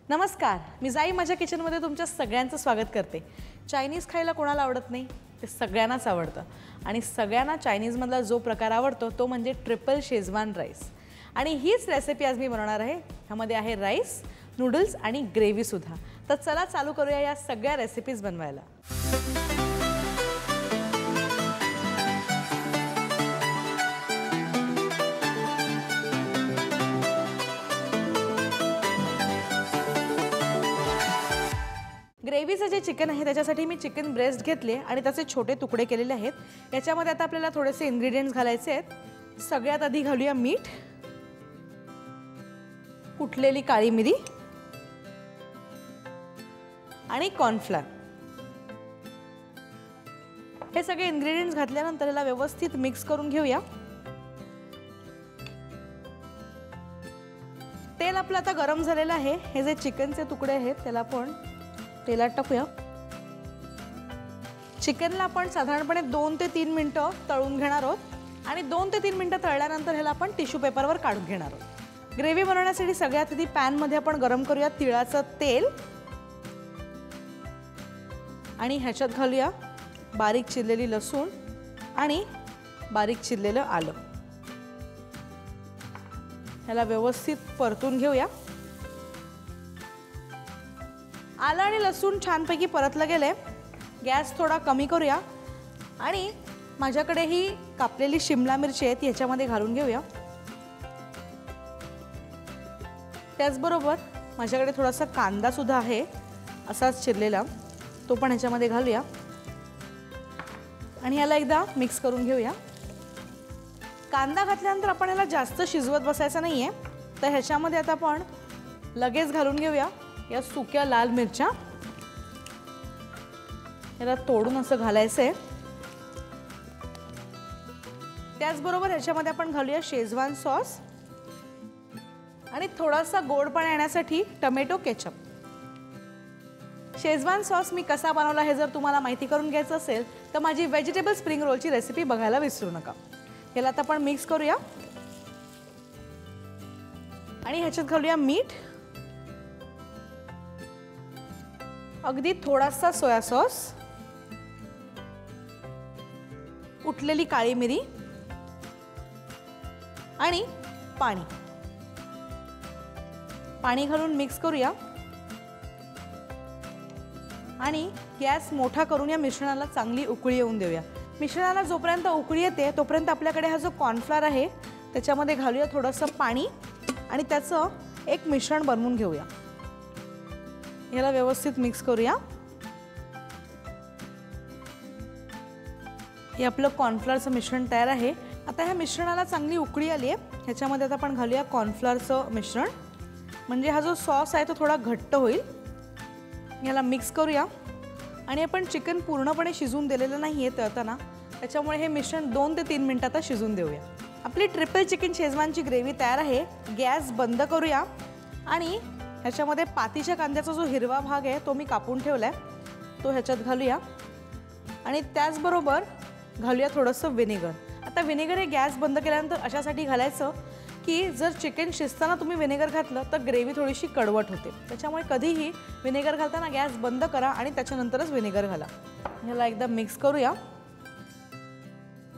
नमस्कार, मी जाई माझ्या किचनमध्ये तुमच्या सगळ्यांचं स्वागत करते। चायनीज खायला कोणाला आवडत नाही? ते सगळ्यांनाच आवडतं आणि सगळ्यांना चायनीजमधला जो प्रकार आवडतो तो म्हणजे ट्रिपल शेजवान राईस। आणि हीच रेसिपी आज मी बनवणार आहे। ह्यामध्ये आहे राईस, नूडल्स आणि ग्रेव्ही सुद्धा। तर चला चालू करूया या सगळ्या रेसिपीज बनवायला। ग्रेव्हीचं जे चिकन आहे त्याच्यासाठी मी चिकन ब्रेस्ट घेतले आणि त्याचे छोटे तुकडे केलेले आहेत। याच्यामध्ये आता आपल्याला थोडेसे इन्ग्रेडियंट्स घालायचे आहेत। सगळ्यात आधी घालूया मीठ, कुटलेली काळी मिरी आणि कॉर्नफ्लोअर। हे सगळे इन्ग्रेडियंट्स घातल्यानंतर याला व्यवस्थित मिक्स करून घेऊया। तेल आपलं आता गरम झालेलं आहे। हे जे चिकनचे तुकडे आहेत त्याला आपण तेलात टाकूया। चिकनला आपण साधारणपणे 2 ते 3 मिनिटं तळून घेणार आहोत आणि 2 ते 3 मिनिटं तळल्यानंतर ह्याला आपण टिश्यू पेपरवर काढून घेणार आहोत। ग्रेव्ही बनवण्यासाठी सगळ्यात आधी पॅन मध्ये आपण गरम करूया तिळाचं तेल आणि ह्याच्यात घालूया बारीक चिरलेली लसूण आणि बारीक चिरलेलं आलं। ह्याला व्यवस्थित परतून घेऊया। आलं आणि लसूण छानपैकी परतलं गेले। गॅस थोडा कमी करूया आणि माझ्याकडे ही कापलेली शिमला मिरची आहे ती ह्याच्यामध्ये घालून घेऊया। त्याचबरोबर माझ्याकडे थोडासा कांदा सुद्धा आहे असाच चिरलेला, तो पण ह्याच्यामध्ये घालूया आणि ह्याला एकदा मिक्स करून घेऊया। कांदा घातल्यानंतर आपण ह्याला जास्त शिजवत बसायचं नाहीये। तर ह्याच्यामध्ये आता आपण लगेच घालून घेऊया या सुक्या लाल मिरच्या। याला तोडून असं घालायचंय। त्याचबरोबर ह्याच्यामध्ये आपण घालूया शेजवान सॉस आणि थोडासा गोडपणा येण्यासाठी टोमॅटो केचप। शेजवान सॉस मी कसा बनवला हे जर तुम्हाला माहिती करून घ्यायचं असेल तर माझी व्हेजिटेबल स्प्रिंग रोलची रेसिपी बघायला विसरू नका। याला आता आपण मिक्स करूया आणि ह्याच्यात घालूया मीठ, अगदी थोडासा सोया सॉस, कुटलेली काळी मिरी आणि पाणी। पाणी घालून मिक्स करूया आणि गॅस मोठा करून या मिश्रणाला चांगली उकळी येऊन देऊया। मिश्रणाला जोपर्यंत उकळी येते तोपर्यंत आपल्याकडे हा जो कॉर्नफ्लोअर आहे त्याच्यामध्ये घालूया थोडंसं पाणी आणि त्याचं एक मिश्रण बनवून घेऊया। याला व्यवस्थित मिक्स करूया। हे आपलं कॉर्नफ्लोअरचं मिश्रण तयार आहे। आता ह्या मिश्रणाला चांगली उकळी आली आहे। ह्याच्यामध्ये आता आपण घालूया कॉर्नफ्लोअरचं मिश्रण, म्हणजे हा जो सॉस आहे तो थोडा घट्ट होईल। याला मिक्स करूया आणि आपण चिकन पूर्णपणे शिजवून दिलेलं नाही आहे तळताना, त्याच्यामुळे हे मिश्रण 2 ते 3 मिनिटात शिजवून देऊया। आपली ट्रिपल चिकन शेजवानची ग्रेव्ही तयार आहे। गॅस बंद करूया आणि ह्याच्यामध्ये पातीच्या कांद्याचा जो हिरवा भाग आहे तो मी कापून ठेवलाय तो ह्याच्यात घालूया आणि त्याचबरोबर घालूया थोडंसं व्हिनेगर। आता व्हिनेगर हे गॅस बंद केल्यानंतर अशासाठी घालायचं की जर चिकन शिजताना तुम्ही व्हिनेगर घातलं तर ग्रेव्ही थोडीशी कडवट होते। त्याच्यामुळे कधीही व्हिनेगर घालताना गॅस बंद करा आणि त्याच्यानंतरच व्हिनेगर घाला। ह्याला एकदा मिक्स करूया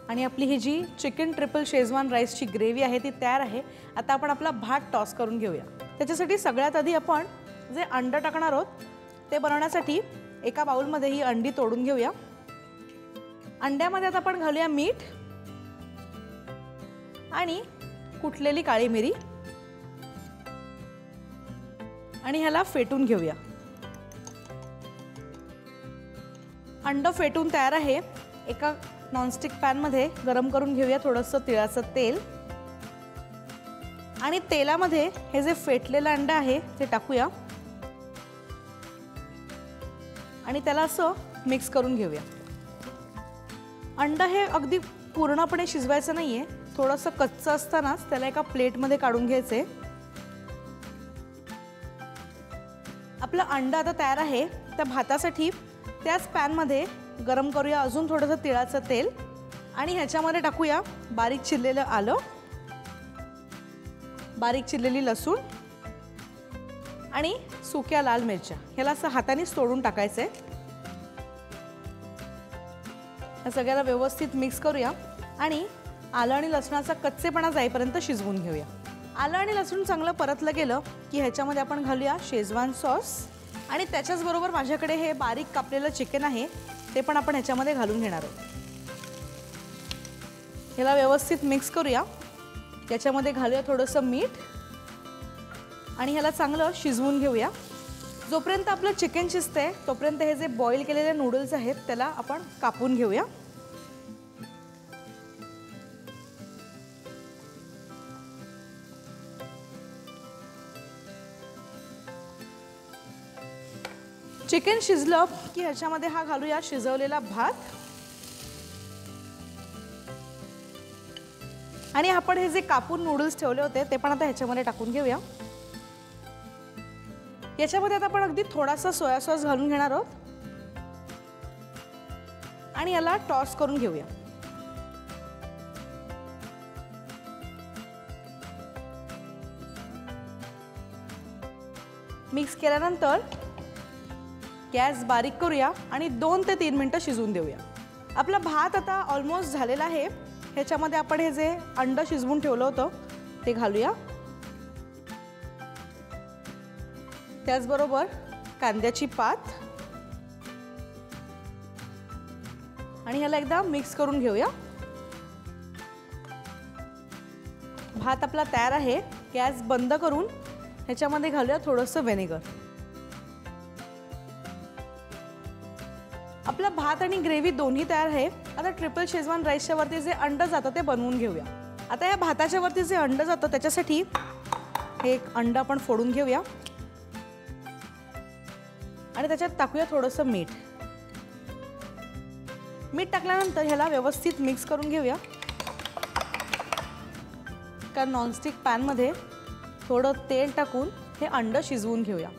आणि आपली ही जी चिकन ट्रिपल शेजवान राईसची ग्रेव्ही आहे ती तयार आहे। आता आपण आपला भात टॉस करून घेऊया। त्याच्यासाठी सगळ्यात आधी आपण जे अंड टाकणार आहोत ते बनवण्यासाठी एका बाउलमध्ये ही अंडी तोडून घेऊया। अंड्यामध्ये आता आपण घालूया मीठ आणि कुटलेली काळी मिरी आणि ह्याला फेटून घेऊया। अंड फेटून तयार आहे। एका नॉनस्टिक पॅन मध्ये गरम करून घेऊया थोडंसं तिळाचं तेल आणि तेलामध्ये हे जे फेटलेलं अंड आहे ते टाकूया आणि त्याला असं मिक्स करून घेऊया। अंड हे अगदी पूर्णपणे शिजवायचं नाहीये, थोडंसं कच्चं असतानाच त्याला एका प्लेटमध्ये काढून घ्यायचे। आपलं अंड आता तयार आहे। त्या भातासाठी त्याच पॅनमध्ये गरम करूया अजून थोडंसं तिळाचं तेल आणि ह्याच्यामध्ये टाकूया बारीक चिरलेलं आलं, बारीक चिरलेली लसूण आणि सुक्या लाल मिरच्या, ह्याला असं हातानेच तोडून टाकायचं आहे. या सगळ्याला व्यवस्थित मिक्स करूया आणि आलं आणि लसणाचा कच्चेपणा जाईपर्यंत शिजवून घेऊया. आलं आणि लसूण चांगलं परतलं गेलं की ह्याच्यामध्ये आपण घालूया शेजवान सॉस आणि त्याच्याचबरोबर माझ्याकडे हे बारीक कापलेलं चिकन आहे, ते पण आपण ह्याच्यामध्ये घालून घेणार आहोत. ह्याला व्यवस्थित मिक्स करूया. याच्यामध्ये घालूया थोडंसं मीठ आणि ह्याला चांगलं शिजवून घेऊया. जोपर्यंत आपलं चिकन शिजतंय तोपर्यंत हे जे बॉईल केलेले नूडल्स आहेत त्याला आपण कापून घेऊया. चिकन शिजलं की ह्याच्यामध्ये हा घालूया शिजवलेला भात आणि आपण हे जे कापून नूडल्स ठेवले होते ते पण आता ह्याच्यामध्ये टाकून घेऊया. याच्यामध्ये आता आपण अगदी थोडासा सोया सॉस घालून घेणार आहोत आणि याला टॉस करून घेऊया. मिक्स केल्यानंतर गॅस बारीक करूया आणि 2 ते 3 मिनिटं शिजवून देऊया. आपला भात आता ऑलमोस्ट झालेला आहे. ह्याच्यामध्ये आपण हे जे अंड शिजवून ठेवलं होतं ते घालूया. त्याचबरोबर कांद्याची पात आणि ह्याला एकदा मिक्स करून घेऊया. भात आपला तयार आहे. गॅस बंद करून ह्याच्यामध्ये घालूया थोडंसं व्हिनेगर. आपला भात आणि ग्रेव्ही दोन्ही तयार आहे. आता ट्रिपल शेजवान राईसच्या वरती जे अंड जातं ते बनवून घेऊया. आता या भाताच्या वरती जे अंड जातं त्याच्यासाठी हे एक अंड आपण फोडून घेऊया आणि त्याच्यात टाकूया थोडंसं मीठ. मीठ टाकल्यानंतर ह्याला व्यवस्थित मिक्स करून घेऊया. का नॉनस्टिक पॅनमध्ये थोडं तेल टाकून हे अंड शिजवून घेऊया.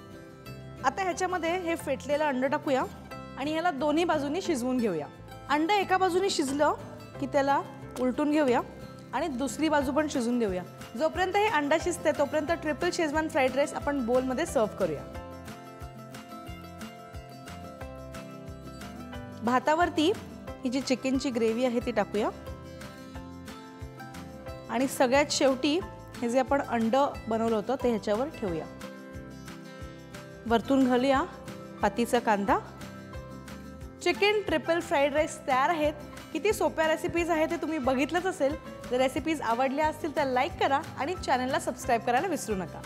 आता ह्याच्यामध्ये हे फेटलेलं अंड टाकूया आणि ह्याला दोन्ही बाजूनी शिजवून घेऊया. अंड एका बाजूने शिजलं की त्याला उलटून घेऊया आणि दुसरी बाजू पण शिजून देऊया. जोपर्यंत हे अंडा शिजते तोपर्यंत ट्रिपल शेजवान फ्राईड राईस आपण बोलमध्ये सर्व करूया. भातावरती ही जी चिकनची ग्रेव्ही आहे ती टाकूया आणि सगळ्यात शेवटी हे जे आपण अंड बनवलं होतं ते ह्याच्यावर ठेवूया. वरतून घालूया पातीचा कांदा. चिकन ट्रिपल फ्राईड राईस तयार आहेत. किती सोप्या रेसिपीज आहेत ते तुम्ही बघितलंच असेल. जर रेसिपीज आवडल्या असतील तर लाईक करा आणि चॅनलला सबस्क्राईब करायला विसरू नका.